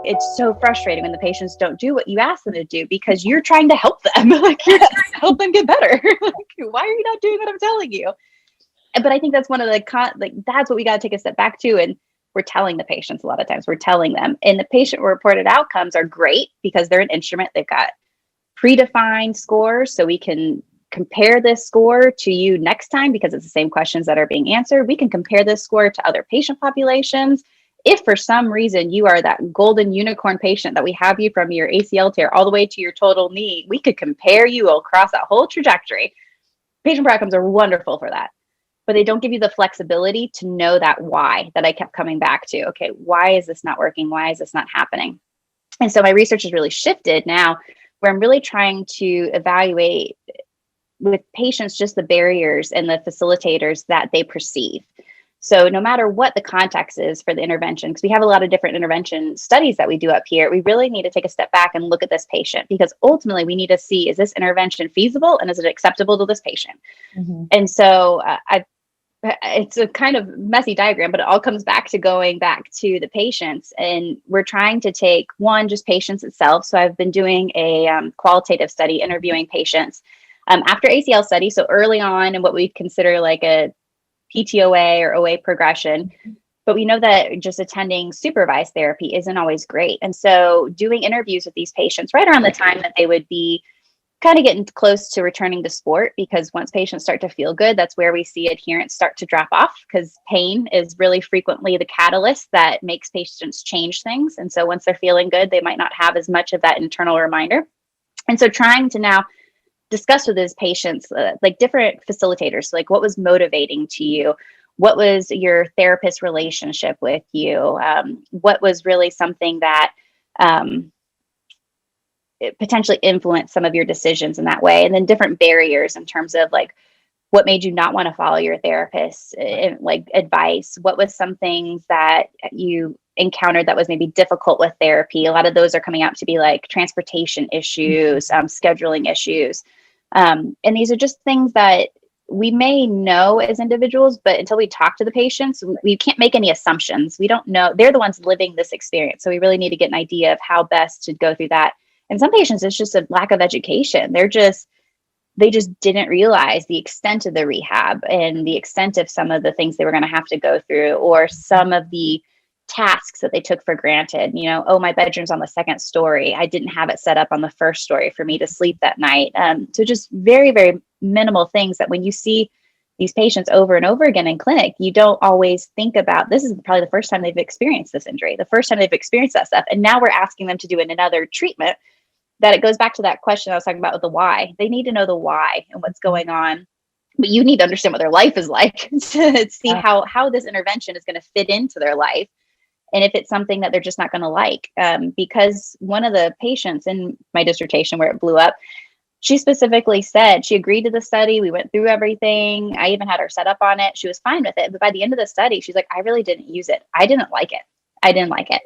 it's so frustrating when the patients don't do what you ask them to do because you're trying to help them. Like, you're trying to help them get better. Like, why are you not doing what I'm telling you? But I think that's one of the, that's what we got to take a step back to. And we're telling the patients a lot of times, we're telling them, and the patient reported outcomes are great because they're an instrument. They've got predefined scores. So we can compare this score to you next time because it's the same questions that are being answered. We can compare this score to other patient populations. If for some reason you are that golden unicorn patient that we have you from your ACL tear all the way to your total knee, we could compare you across that whole trajectory. Patient outcomes are wonderful for that, but they don't give you the flexibility to know that why that I kept coming back to. Okay, why is this not working? Why is this not happening? And so my research has really shifted now, where I'm really trying to evaluate with patients just the barriers and the facilitators that they perceive. So no matter what the context is for the intervention, because we have a lot of different intervention studies that we do up here, we really need to take a step back and look at this patient, because ultimately we need to see, is this intervention feasible and is it acceptable to this patient? Mm-hmm. And so it's a kind of messy diagram, but it all comes back to going back to the patients. And we're trying to take just patients itself. So I've been doing a qualitative study, interviewing patients after ACL study. So early on in what we consider like a PTOA or OA progression, but we know that just attending supervised therapy isn't always great. And so doing interviews with these patients right around the time that they would be kind of getting close to returning to sport, because once patients start to feel good, that's where we see adherence start to drop off, because pain is really frequently the catalyst that makes patients change things. And so once they're feeling good, they might not have as much of that internal reminder. And so trying to now discuss with those patients, like different facilitators, like what was motivating to you? What was your therapist relationship with you? What was really something that it potentially influenced some of your decisions in that way? And then different barriers in terms of like, what made you not want to follow your therapist's like advice? What was some things that you encountered that was maybe difficult with therapy? A lot of those are coming out to be like transportation issues, scheduling issues. And these are just things that we may know as individuals, but until we talk to the patients, we can't make any assumptions. We don't know. They're the ones living this experience. So we really need to get an idea of how best to go through that. And some patients, it's just a lack of education. They just didn't realize the extent of the rehab and the extent of some of the things they were going to have to go through, or some of the tasks that they took for granted. You know, oh, my bedroom's on the second story. I didn't have it set up on the first story for me to sleep that night. So just very, very minimal things that when you see these patients over and over again in clinic, you don't always think about, this is probably the first time they've experienced this injury, the first time they've experienced that stuff. And now we're asking them to do another treatment, that it goes back to that question I was talking about with the why. They need to know the why and what's going on. But you need to understand what their life is like to see how this intervention is going to fit into their life. And if it's something that they're just not going to like. Because one of the patients in my dissertation where it blew up, she specifically said she agreed to the study. We went through everything. I even had her set up on it. She was fine with it. But by the end of the study, she's like, I really didn't use it. I didn't like it.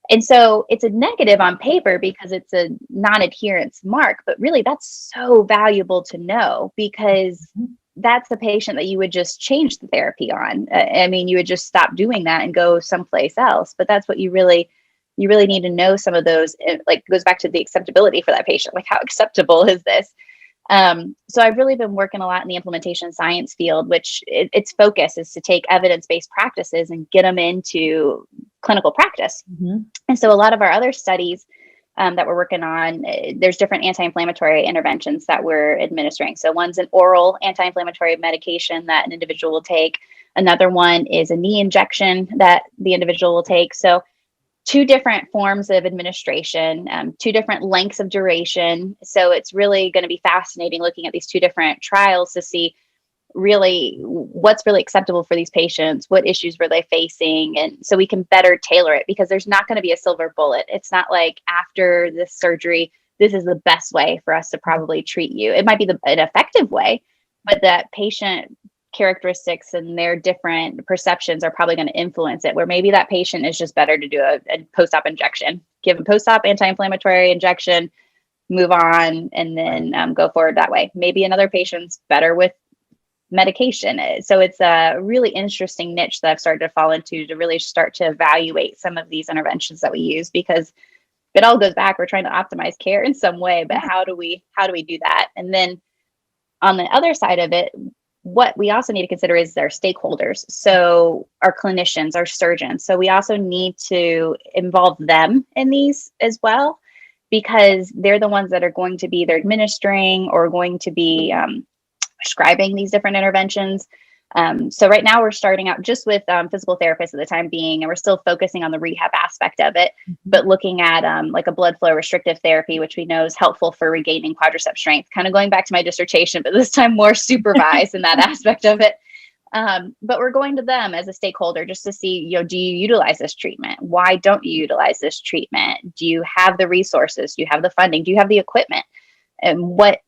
And so it's a negative on paper because it's a non-adherence mark, but really that's so valuable to know, because that's the patient that you would just change the therapy on. I mean, you would just stop doing that and go someplace else. But that's what you really need to know. Some of those, like, goes back to the acceptability for that patient. Like, how acceptable is this? So I've really been working a lot in the implementation science field, which its focus is to take evidence-based practices and get them into clinical practice. Mm-hmm. And so a lot of our other studies that we're working on, there's different anti-inflammatory interventions that we're administering. So one's an oral anti-inflammatory medication that an individual will take. Another one is a knee injection that the individual will take. So 2 different forms of administration, 2 different lengths of duration. So it's really going to be fascinating looking at these 2 different trials to see really what's really acceptable for these patients, what issues were they facing, and so we can better tailor it, because there's not going to be a silver bullet. It's not like after this surgery, this is the best way for us to probably treat you. It might be an effective way, but that patient characteristics and their different perceptions are probably going to influence it, where maybe that patient is just better to do a post-op injection, give a post-op anti-inflammatory injection, move on, and then go forward that way. Maybe another patient's better with medication. So it's a really interesting niche that I've started to fall into, to really start to evaluate some of these interventions that we use, because it all goes back. We're trying to optimize care in some way, but how do we do that? And then on the other side of it, what we also need to consider is our stakeholders. So our clinicians, our surgeons. So we also need to involve them in these as well, because they're the ones that are going to be either administering or going to be prescribing these different interventions. So right now we're starting out just with physical therapists at the time being, and we're still focusing on the rehab aspect of it, but looking at like a blood flow restrictive therapy, which we know is helpful for regaining quadricep strength, kind of going back to my dissertation, but this time more supervised in that aspect of it. But we're going to them as a stakeholder just to see, do you utilize this treatment? Why don't you utilize this treatment? Do you have the resources? Do you have the funding? Do you have the equipment? And what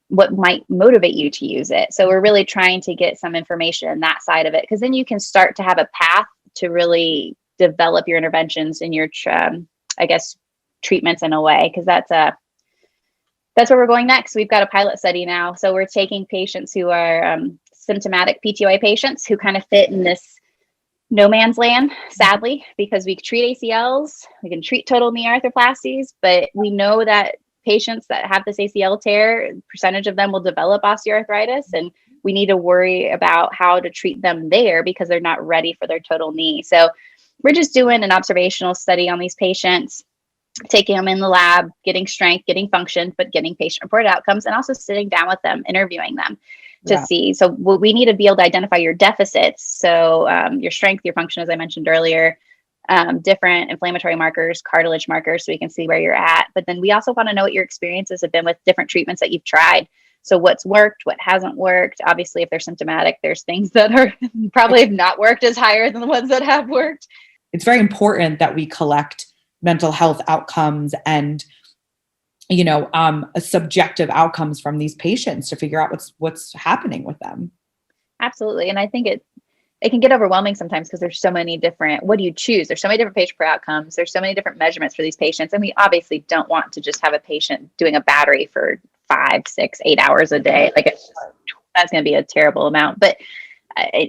might motivate you to use it? So we're really trying to get some information on that side of it, because then you can start to have a path to really develop your interventions and your, treatments in a way, because that's where we're going next. We've got a pilot study now. So we're taking patients who are symptomatic PTOA patients who kind of fit in this no man's land, sadly, because we treat ACLs, we can treat total knee arthroplasties, but we know that patients that have this ACL tear, percentage of them will develop osteoarthritis, and we need to worry about how to treat them there because they're not ready for their total knee. So we're just doing an observational study on these patients, taking them in the lab, getting strength, getting function, but getting patient-reported outcomes, and also sitting down with them, interviewing them to see. So we need to be able to identify your deficits. So your strength, your function, as I mentioned earlier, different inflammatory markers, cartilage markers, so we can see where you're at. But then we also want to know what your experiences have been with different treatments that you've tried. So what's worked, what hasn't worked. Obviously, if they're symptomatic, there's things that are probably have not worked as higher than the ones that have worked. It's very important that we collect mental health outcomes and subjective outcomes from these patients to figure out what's happening with them. Absolutely. And I think it can get overwhelming sometimes because there's so many different, what do you choose? There's so many different patient outcomes. There's so many different measurements for these patients. And we obviously don't want to just have a patient doing a battery for 5, 6, 8 hours a day. That's going to be a terrible amount. But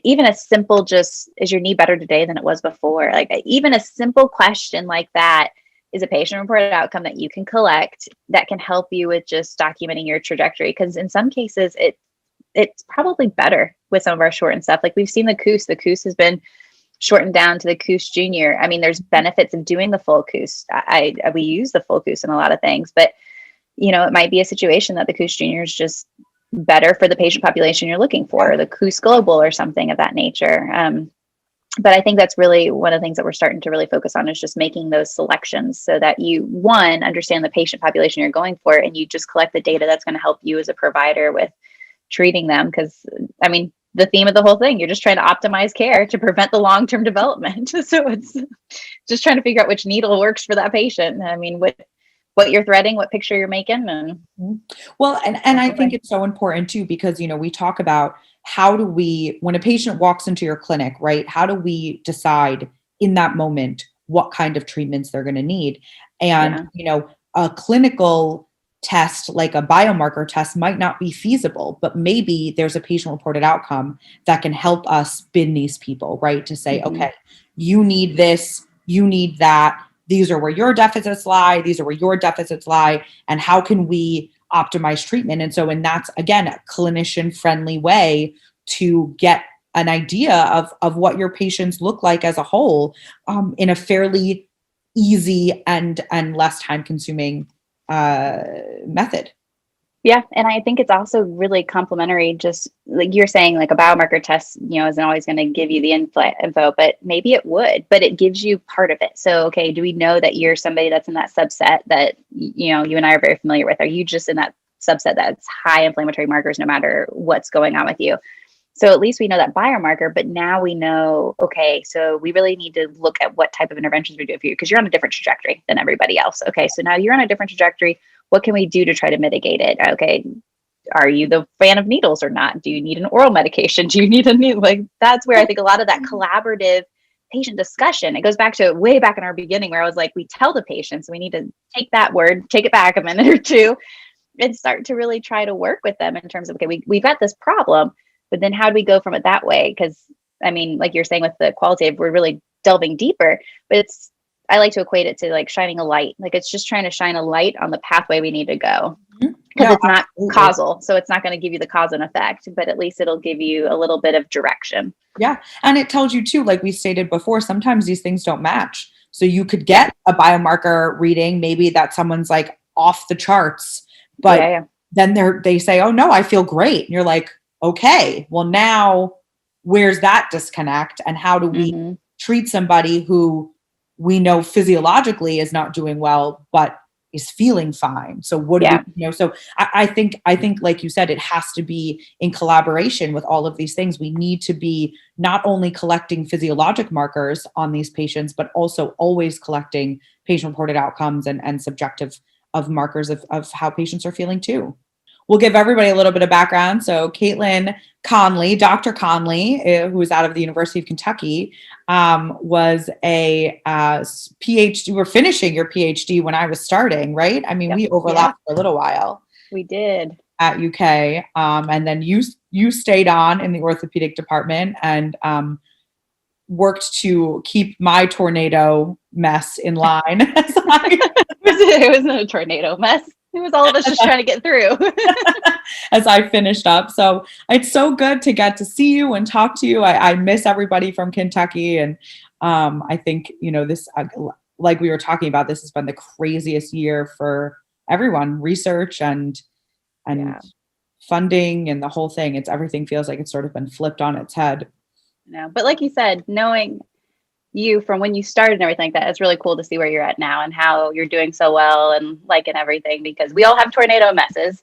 even a simple, just, is your knee better today than it was before? Even a simple question like that is a patient reported outcome that you can collect that can help you with just documenting your trajectory. Because in some cases, it's probably better with some of our shortened stuff. Like we've seen the KOOS. The KOOS has been shortened down to the KOOS Junior. I mean, there's benefits of doing the full KOOS. We use the full KOOS in a lot of things, but it might be a situation that the KOOS Junior is just better for the patient population you're looking for, or the KOOS Global or something of that nature. But I think that's really one of the things that we're starting to really focus on, is just making those selections so that you, one, understand the patient population you're going for, and you just collect the data that's going to help you as a provider with treating them. Because, I mean, the theme of the whole thing, you're just trying to optimize care to prevent the long-term development. So it's just trying to figure out which needle works for that patient. I mean, what you're threading, what picture you're making. And well, and I think it's so important too, because, we talk about when a patient walks into your clinic, right? How do we decide in that moment what kind of treatments they're going to need? And, a clinical test, like a biomarker test, might not be feasible, but maybe there's a patient reported outcome that can help us bin these people, right? To say, okay, you need this, you need that. These are where your deficits lie. These are where your deficits lie. And how can we optimize treatment? And that's, again, a clinician-friendly way to get an idea of what your patients look like as a whole, in a fairly easy and less time-consuming method. Yeah. And I think it's also really complementary, just like you're saying, like a biomarker test, isn't always going to give you the info, but maybe it would, but it gives you part of it. So, okay, do we know that you're somebody that's in that subset that, you and I are very familiar with? Are you just in that subset that's high inflammatory markers, no matter what's going on with you? So at least we know that biomarker, but now we know, okay, so we really need to look at what type of interventions we do for you, because you're on a different trajectory than everybody else. Okay, so now you're on a different trajectory. What can we do to try to mitigate it? Okay, are you the fan of needles or not? Do you need an oral medication? Do you need a needle? That's where I think a lot of that collaborative patient discussion, it goes back to way back in our beginning, where I was like, we tell the patients, we need to take that word, take it back a minute or two, and start to really try to work with them in terms of, okay, we've got this problem. But then how do we go from it that way? Because I mean, like you're saying with the qualitative, we're really delving deeper, but I like to equate it to like shining a light. Like it's just trying to shine a light on the pathway we need to go. Mhm. Because No, it's not absolutely. causal. So it's not going to give you the cause and effect, but at least it'll give you a little bit of direction. Yeah. And it tells you too, like we stated before, sometimes these things don't match. So you could Yeah. get a biomarker reading, maybe that someone's like off the charts, but Yeah. then they say, oh no, I feel great. And you're like, okay, well now where's that disconnect? And how do we Mm-hmm. treat somebody who we know physiologically is not doing well, but is feeling fine? So what do Yeah. we, so I think like you said, it has to be in collaboration with all of these things. We need to be not only collecting physiologic markers on these patients, but also always collecting patient-reported outcomes and subjective of markers of how patients are feeling too. We'll give everybody a little bit of background. So Caitlin Conley, Dr. Conley, who is out of the University of Kentucky, was a PhD. You were finishing your PhD when I was starting, right? I mean, Yep. we overlapped for a little while. We did. At UK. And then you stayed on in the orthopedic department and worked to keep my tornado mess in line. It wasn't a tornado mess. It was all of us just trying to get through. As I finished up. So it's so good to get to see you and talk to you. I miss everybody from Kentucky. And I think, this, like we were talking about, this has been the craziest year for everyone, research and funding and the whole thing. Everything feels like it's sort of been flipped on its head. No, but like you said, knowing you from when you started and everything like that, it's really cool to see where you're at now and how you're doing so well and liking everything, because we all have tornado messes,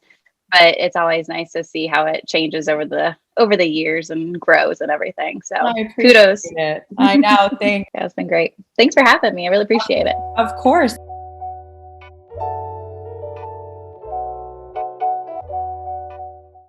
but it's always nice to see how it changes over the years and grows and everything. So kudos. It. I know. Thanks. Yeah, it's been great. Thanks for having me. I really appreciate it. Of course.